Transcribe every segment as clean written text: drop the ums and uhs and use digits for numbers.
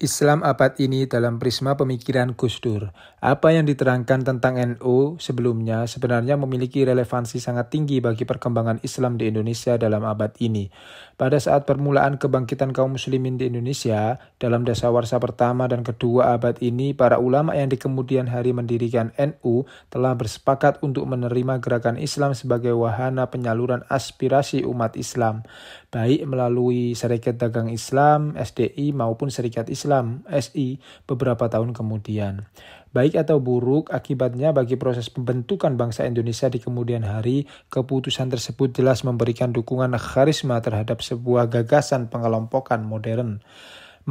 Islam abad ini dalam prisma pemikiran Gus Dur. Apa yang diterangkan tentang NU sebelumnya sebenarnya memiliki relevansi sangat tinggi bagi perkembangan Islam di Indonesia dalam abad ini. Pada saat permulaan kebangkitan kaum muslimin di Indonesia, dalam dasawarsa pertama dan kedua abad ini, para ulama yang di kemudian hari mendirikan NU telah bersepakat untuk menerima gerakan Islam sebagai wahana penyaluran aspirasi umat Islam, baik melalui Serikat Dagang Islam, SDI, maupun Serikat Islam, SI, beberapa tahun kemudian. Baik atau buruk, akibatnya bagi proses pembentukan bangsa Indonesia di kemudian hari, keputusan tersebut jelas memberikan dukungan karisma terhadap sebuah gagasan pengelompokan modern.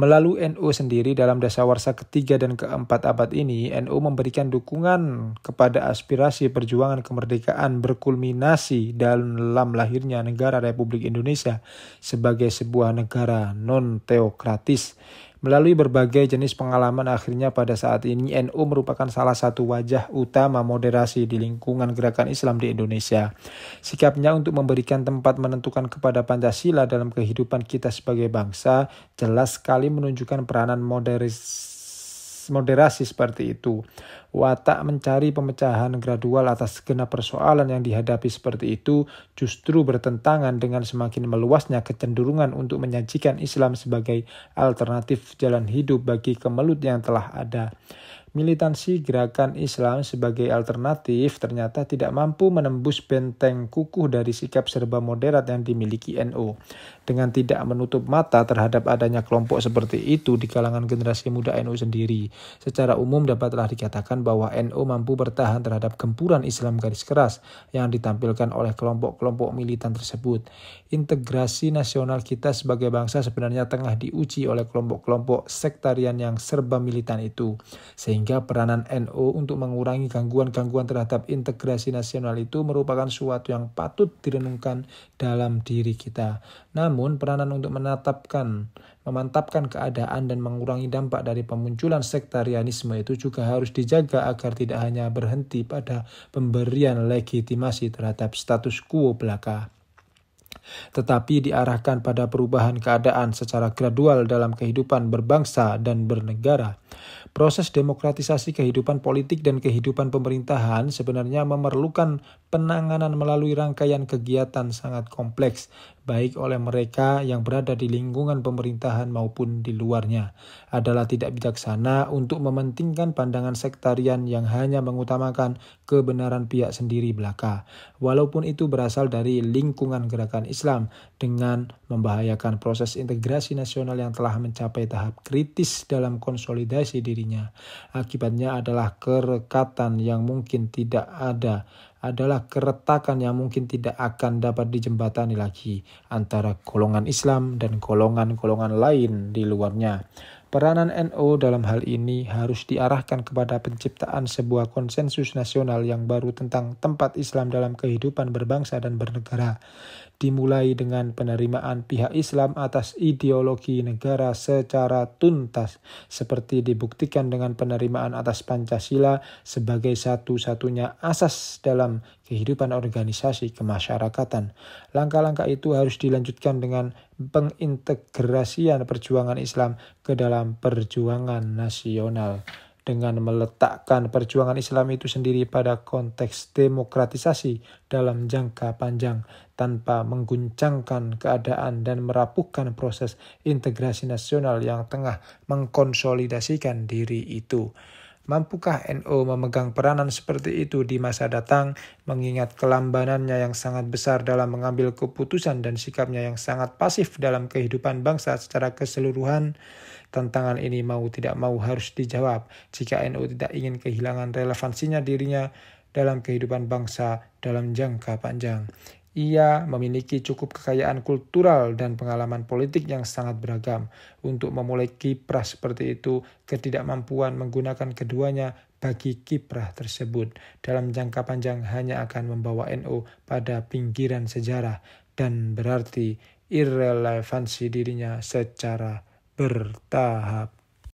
Melalui NU sendiri dalam dasawarsa ketiga dan keempat abad ini, NU memberikan dukungan kepada aspirasi perjuangan kemerdekaan berkulminasi dalam lahirnya negara Republik Indonesia sebagai sebuah negara non-teokratis. Melalui berbagai jenis pengalaman akhirnya pada saat ini NU merupakan salah satu wajah utama moderasi di lingkungan gerakan Islam di Indonesia. Sikapnya untuk memberikan tempat menentukan kepada Pancasila dalam kehidupan kita sebagai bangsa jelas sekali menunjukkan peranan moderasi seperti itu. Watak mencari pemecahan gradual atas segenap persoalan yang dihadapi seperti itu justru bertentangan dengan semakin meluasnya kecenderungan untuk menyajikan Islam sebagai alternatif jalan hidup bagi kemelut yang telah ada. Militansi gerakan Islam sebagai alternatif ternyata tidak mampu menembus benteng kukuh dari sikap serba moderat yang dimiliki NU. Dengan tidak menutup mata terhadap adanya kelompok seperti itu di kalangan generasi muda NU sendiri, secara umum dapatlah dikatakan bahwa NU mampu bertahan terhadap gempuran Islam garis keras yang ditampilkan oleh kelompok-kelompok militan tersebut. Integrasi nasional kita sebagai bangsa sebenarnya tengah diuji oleh kelompok-kelompok sektarian yang serba militan itu. Sehingga peranan NU untuk mengurangi gangguan-gangguan terhadap integrasi nasional itu merupakan suatu yang patut direnungkan dalam diri kita. Namun peranan untuk memantapkan keadaan dan mengurangi dampak dari pemunculan sektarianisme itu juga harus dijaga agar tidak hanya berhenti pada pemberian legitimasi terhadap status quo belaka, tetapi diarahkan pada perubahan keadaan secara gradual dalam kehidupan berbangsa dan bernegara. Proses demokratisasi kehidupan politik dan kehidupan pemerintahan sebenarnya memerlukan penanganan melalui rangkaian kegiatan sangat kompleks, baik oleh mereka yang berada di lingkungan pemerintahan maupun di luarnya. Adalah tidak bijaksana untuk mementingkan pandangan sektarian yang hanya mengutamakan kebenaran pihak sendiri belaka, walaupun itu berasal dari lingkungan gerakan Islam, dengan membahayakan proses integrasi nasional yang telah mencapai tahap kritis dalam konsolidasi dirinya. Akibatnya adalah keretakan yang mungkin tidak akan dapat dijembatani lagi antara golongan Islam dan golongan-golongan lain di luarnya. Peranan NU dalam hal ini harus diarahkan kepada penciptaan sebuah konsensus nasional yang baru tentang tempat Islam dalam kehidupan berbangsa dan bernegara, dimulai dengan penerimaan pihak Islam atas ideologi negara secara tuntas, seperti dibuktikan dengan penerimaan atas Pancasila sebagai satu-satunya asas dalam kehidupan organisasi kemasyarakatan. Langkah-langkah itu harus dilanjutkan dengan pengintegrasian perjuangan Islam ke dalam perjuangan nasional, dengan meletakkan perjuangan Islam itu sendiri pada konteks demokratisasi dalam jangka panjang, tanpa mengguncangkan keadaan dan merapuhkan proses integrasi nasional yang tengah mengkonsolidasikan diri itu. Mampukah NU memegang peranan seperti itu di masa datang, mengingat kelambanannya yang sangat besar dalam mengambil keputusan dan sikapnya yang sangat pasif dalam kehidupan bangsa secara keseluruhan? Tantangan ini mau tidak mau harus dijawab jika NU tidak ingin kehilangan relevansinya dirinya dalam kehidupan bangsa dalam jangka panjang. Ia memiliki cukup kekayaan kultural dan pengalaman politik yang sangat beragam. Untuk memulai kiprah seperti itu, ketidakmampuan menggunakan keduanya bagi kiprah tersebut dalam jangka panjang hanya akan membawa NU pada pinggiran sejarah dan berarti irrelevansi dirinya secara bertahap.